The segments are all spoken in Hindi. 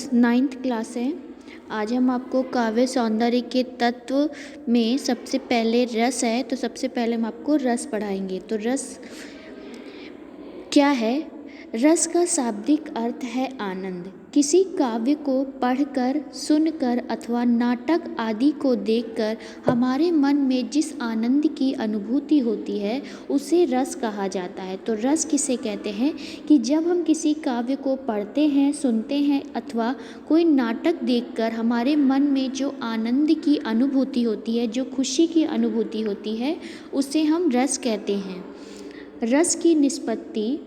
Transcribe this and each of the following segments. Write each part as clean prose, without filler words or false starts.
क्लास 9th क्लास है। आज हम आपको काव्य सौंदर्य के तत्व में सबसे पहले रस है, तो सबसे पहले हम आपको रस पढ़ाएंगे। तो रस क्या है? रस का शाब्दिक अर्थ है आनंद। किसी काव्य को पढ़कर, सुनकर अथवा नाटक आदि को देखकर हमारे मन में जिस आनंद की अनुभूति होती है उसे रस कहा जाता है। तो रस किसे कहते हैं कि जब हम किसी काव्य को पढ़ते हैं, सुनते हैं अथवा कोई नाटक देखकर हमारे मन में जो आनंद की अनुभूति होती है, जो खुशी की अनुभूति होती है, उसे हम रस कहते हैं। रस की निष्पत्ति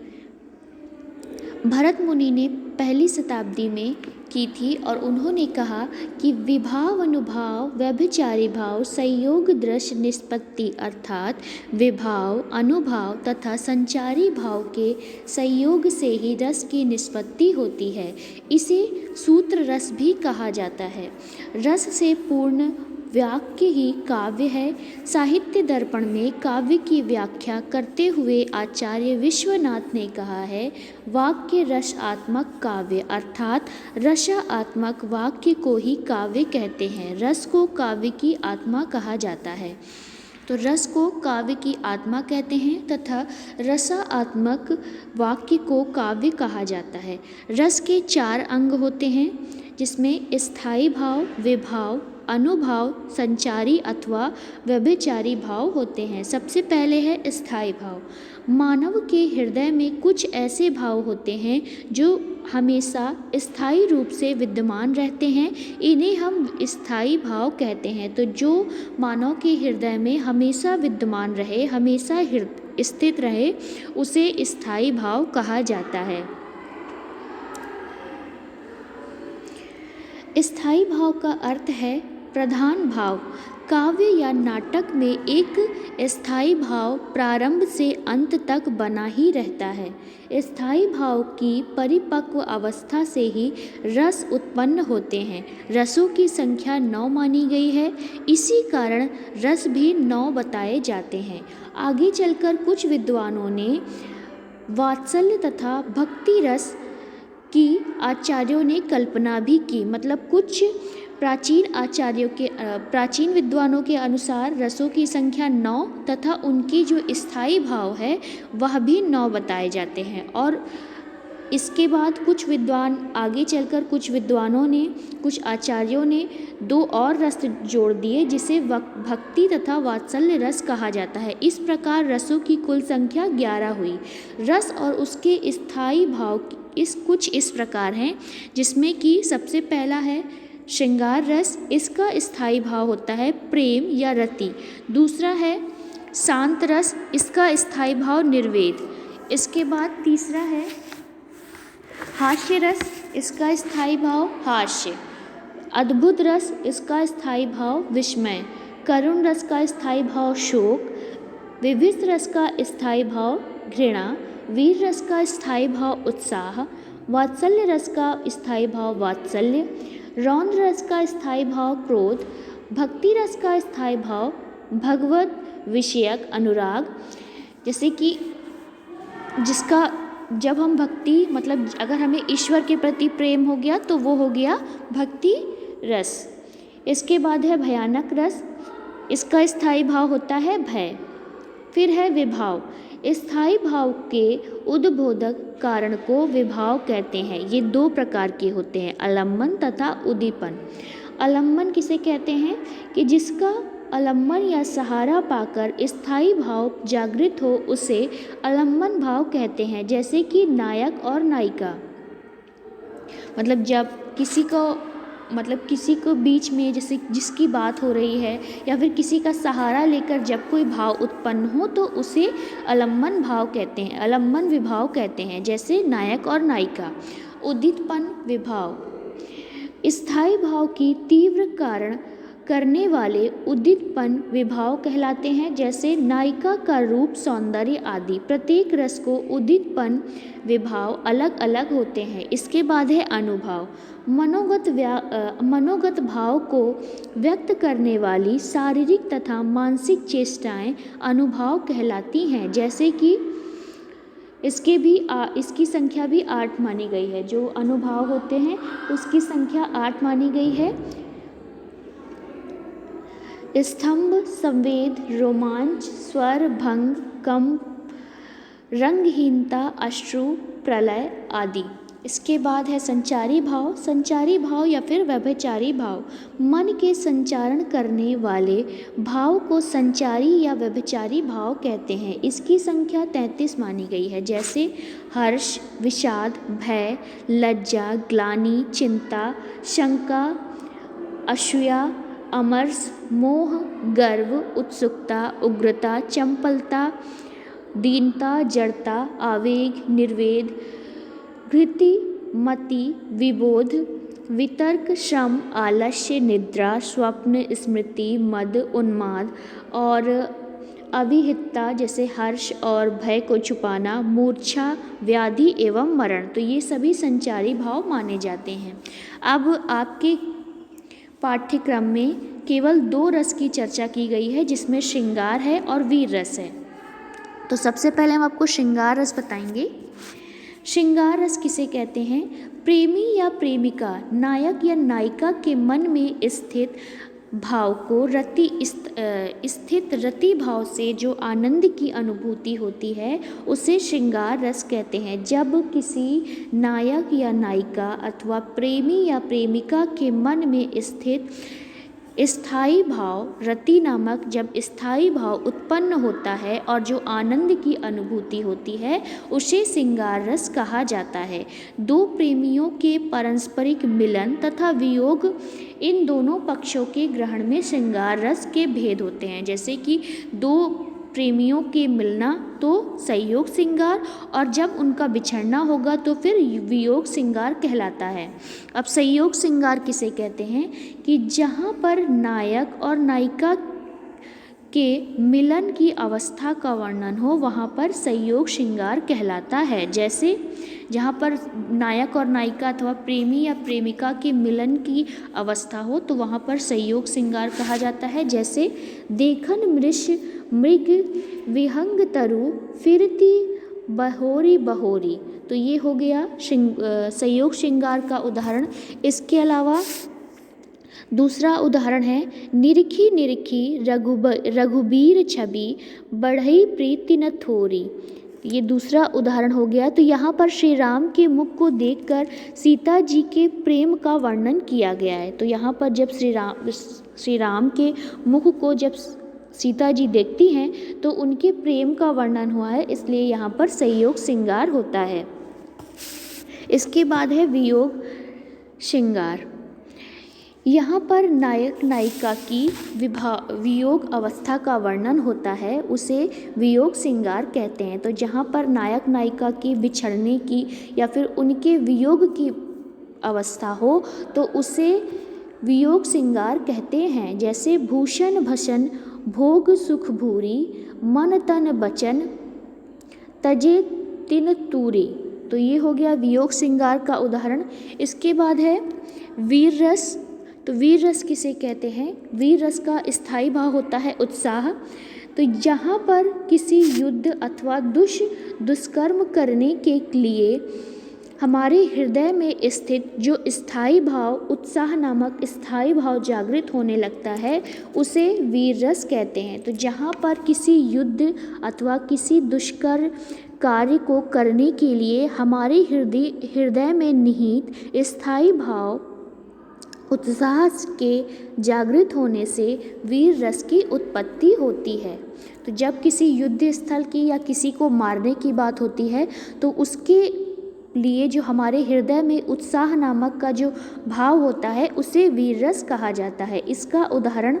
भरत मुनि ने पहली शताब्दी में की थी और उन्होंने कहा कि विभाव, अनुभाव, व्यभिचारी भाव, संयोग, दृश्य, निष्पत्ति अर्थात विभाव, अनुभाव तथा संचारी भाव के संयोग से ही रस की निष्पत्ति होती है। इसे सूत्र रस भी कहा जाता है। रस से पूर्ण वाक्य ही काव्य है। साहित्य दर्पण में काव्य की व्याख्या करते हुए आचार्य विश्वनाथ ने कहा है, वाक्य रसात्मक काव्य अर्थात रसात्मक वाक्य को ही काव्य कहते हैं। रस को काव्य की आत्मा कहा जाता है। तो रस को काव्य की आत्मा कहते हैं तथा रसात्मक वाक्य को काव्य कहा जाता है। रस के 4 अंग होते हैं, जिसमें स्थायी भाव, विभाव, अनुभाव, संचारी अथवा व्यभिचारी भाव होते हैं। सबसे पहले है स्थायी भाव। मानव के हृदय में कुछ ऐसे भाव होते हैं जो हमेशा स्थायी रूप से विद्यमान रहते हैं, इन्हें हम स्थायी भाव कहते हैं। तो जो मानव के हृदय में हमेशा विद्यमान रहे, हमेशा स्थित रहे, उसे स्थायी भाव कहा जाता है। स्थायी भाव का अर्थ है प्रधान भाव। काव्य या नाटक में एक स्थायी भाव प्रारंभ से अंत तक बना ही रहता है। स्थायी भाव की परिपक्व अवस्था से ही रस उत्पन्न होते हैं। रसों की संख्या 9 मानी गई है, इसी कारण रस भी 9 बताए जाते हैं। आगे चलकर कुछ विद्वानों ने वात्सल्य तथा भक्ति रस की आचार्यों ने कल्पना भी की। मतलब कुछ प्राचीन विद्वानों के अनुसार रसों की संख्या 9 तथा उनकी जो स्थायी भाव है वह भी 9 बताए जाते हैं। और इसके बाद कुछ विद्वानों ने, कुछ आचार्यों ने 2 और रस जोड़ दिए, जिसे भक्ति तथा वात्सल्य रस कहा जाता है। इस प्रकार रसों की कुल संख्या 11 हुई। रस और उसके स्थायी भाव कुछ इस प्रकार हैं, जिसमें कि सबसे पहला है श्रृंगार रस। इसका स्थायी भाव होता है प्रेम या रति। दूसरा है शांत रस, इसका स्थायी भाव निर्वेद। इसके बाद तीसरा है हास्य रस, इसका स्थायी भाव हास्य। अद्भुत रस, इसका स्थायी भाव विस्मय। करुण रस का स्थायी भाव शोक। विभिन्न रस का स्थायी भाव घृणा। वीर रस का स्थायी भाव उत्साह। वात्सल्य रस का स्थायी भाव वात्सल्य। रौद्र रस का स्थायी भाव क्रोध। भक्ति रस का स्थायी भाव भगवत विषयक अनुराग। जैसे कि जिसका जब हम भक्ति, मतलब अगर हमें ईश्वर के प्रति प्रेम हो गया तो वो हो गया भक्ति रस। इसके बाद है भयानक रस, इसका स्थायी भाव होता है भय। फिर है विभाव। स्थायी भाव के उद्बोधक कारण को विभाव कहते हैं। ये 2 प्रकार के होते हैं, आलम्बन तथा उद्दीपन। आलम्बन किसे कहते हैं कि जिसका आलम्बन या सहारा पाकर स्थायी भाव जागृत हो, उसे आलम्बन भाव कहते हैं। जैसे कि नायक और नायिका, मतलब जब किसी को बीच में जैसे जिसकी बात हो रही है या फिर किसी का सहारा लेकर जब कोई भाव उत्पन्न हो तो उसे आलम्बन भाव कहते हैं, आलम्बन विभाव कहते हैं। जैसे नायक और नायिका। उद्दीपन विभाव स्थायी भाव की तीव्र कारण करने वाले उद्दीपन विभाव कहलाते हैं। जैसे नायिका का रूप, सौंदर्य आदि। प्रत्येक रस को उद्दीपन विभाव अलग अलग होते हैं। इसके बाद है अनुभाव। मनोगत भाव को व्यक्त करने वाली शारीरिक तथा मानसिक चेष्टाएं अनुभाव कहलाती हैं। जैसे कि इसकी संख्या भी 8 मानी गई है। जो अनुभाव होते हैं उसकी संख्या 8 मानी गई है। स्तंभ, संवेद, रोमांच, स्वर, भंग, कंप, रंगहीनता, अश्रु, प्रलय आदि। इसके बाद है संचारी भाव। संचारी भाव या फिर व्यभिचारी भाव, मन के संचारण करने वाले भाव को संचारी या व्यभिचारी भाव कहते हैं। इसकी संख्या 33 मानी गई है। जैसे हर्ष, विषाद, भय, लज्जा, ग्लानि, चिंता, शंका, असूया, अमर्ष, मोह, गर्व, उत्सुकता, उग्रता, चंपलता, दीनता, जड़ता, आवेग, निर्वेद, घृति, मति, विबोध, वितर्क, श्रम, आलस्य, निद्रा, स्वप्न, स्मृति, मद, उन्माद और अविहितता जैसे हर्ष और भय को छुपाना, मूर्छा, व्याधि एवं मरण। तो ये सभी संचारी भाव माने जाते हैं। अब आपके पाठ्यक्रम में केवल 2 रस की चर्चा की गई है, जिसमें श्रृंगार है और वीर रस है। तो सबसे पहले हम आपको श्रृंगार रस बताएंगे। श्रृंगार रस किसे कहते हैं? प्रेमी या प्रेमिका नायक या नायिका के मन में स्थित भाव को स्थित रति भाव से जो आनंद की अनुभूति होती है उसे श्रृंगार रस कहते हैं। जब किसी नायक या नायिका अथवा प्रेमी या प्रेमिका के मन में स्थित स्थायी भाव, रति नामक जब स्थायी भाव उत्पन्न होता है और जो आनंद की अनुभूति होती है उसे श्रृंगार रस कहा जाता है। 2 प्रेमियों के पारस्परिक मिलन तथा वियोग, इन दोनों पक्षों के ग्रहण में श्रृंगार रस के भेद होते हैं। जैसे कि 2 प्रेमियों के मिलना तो संयोग श्रृंगार, और जब उनका बिछड़ना होगा तो फिर वियोग श्रृंगार कहलाता है। अब संयोग श्रृंगार किसे कहते हैं? कि जहाँ पर नायक और नायिका के मिलन की अवस्था का वर्णन हो वहाँ पर संयोग श्रृंगार कहलाता है। जैसे जहाँ पर नायक और नायिका अथवा प्रेमी या प्रेमिका के मिलन की अवस्था हो तो वहाँ पर संयोग श्रृंगार कहा जाता है। जैसे देखन मृग विहंग तरु फिरती बहोरी बहोरी। तो ये हो गया संयोग श्रृंगार का उदाहरण। इसके अलावा दूसरा उदाहरण है निरखी निरखी रघुबीर छवि बढ़ई प्रीति न थोरी। ये दूसरा उदाहरण हो गया। तो यहाँ पर श्री राम के मुख को देखकर सीता जी के प्रेम का वर्णन किया गया है। तो यहाँ पर जब श्री राम के मुख को जब सीता जी देखती हैं तो उनके प्रेम का वर्णन हुआ है, इसलिए यहाँ पर संयोग श्रृंगार होता है। इसके बाद है वियोग श्रृंगार। यहाँ पर नायक नायिका की वियोग अवस्था का वर्णन होता है, उसे वियोग श्रृंगार कहते हैं। तो जहाँ पर नायक नायिका की बिछड़ने की या फिर उनके वियोग की अवस्था हो तो उसे वियोग श्रृंगार कहते हैं। जैसे भूषण भसन भोग सुख भूरी मन तन बचन तजे तिन तूरी। तो ये हो गया वियोग श्रृंगार का उदाहरण। इसके बाद है वीर रस। तो वीर रस किसे कहते हैं? वीर रस का स्थायी भाव होता है उत्साह। तो यहाँ पर किसी युद्ध अथवा दुष्कर्म करने के लिए हमारे हृदय में स्थित जो स्थायी भाव, उत्साह नामक स्थायी भाव जागृत होने लगता है उसे वीर रस कहते हैं। तो जहाँ पर किसी युद्ध अथवा किसी दुष्कर कार्य को करने के लिए हमारे हृदय में निहित स्थायी भाव उत्साह के जागृत होने से वीर रस की उत्पत्ति होती है। तो जब किसी युद्ध स्थल की या किसी को मारने की बात होती है तो उसके लिए जो हमारे हृदय में उत्साह नामक का जो भाव होता है उसे वीर रस कहा जाता है। इसका उदाहरण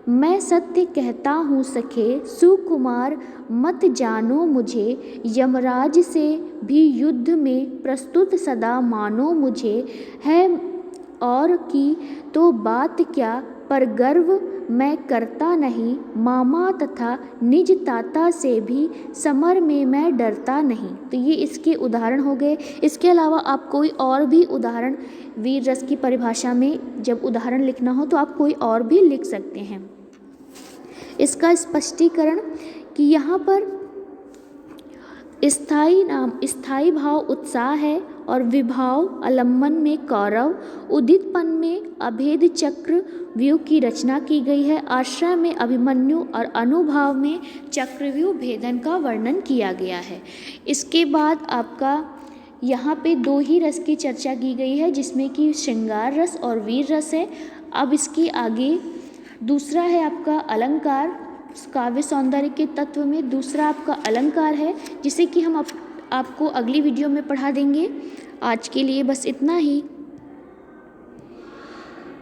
मैं सत्य कहता हूँ सखे सुकुमार मत जानो मुझे, यमराज से भी युद्ध में प्रस्तुत सदा मानो मुझे, है और की तो बात क्या पर गर्व मैं करता नहीं, मामा तथा निज ताता से भी समर में मैं डरता नहीं। तो ये इसके उदाहरण हो गए। इसके अलावा आप कोई और भी उदाहरण वीर रस की परिभाषा में जब उदाहरण लिखना हो तो आप कोई और भी लिख सकते हैं। इसका स्पष्टीकरण कि यहाँ पर स्थायी भाव उत्साह है और विभाव आलम्बन में कौरव, उदितपन में अभेद चक्र व्यूह की रचना की गई है। आश्रय में अभिमन्यु और अनुभाव में चक्रव्यूह भेदन का वर्णन किया गया है। इसके बाद आपका यहाँ पे दो ही रस की चर्चा की गई है, जिसमें कि श्रृंगार रस और वीर रस है। अब इसके आगे दूसरा है आपका अलंकार। काव्य सौंदर्य के तत्व में दूसरा आपका अलंकार है, जिसे कि हम आपको अगली वीडियो में पढ़ा देंगे। आज के लिए बस इतना ही।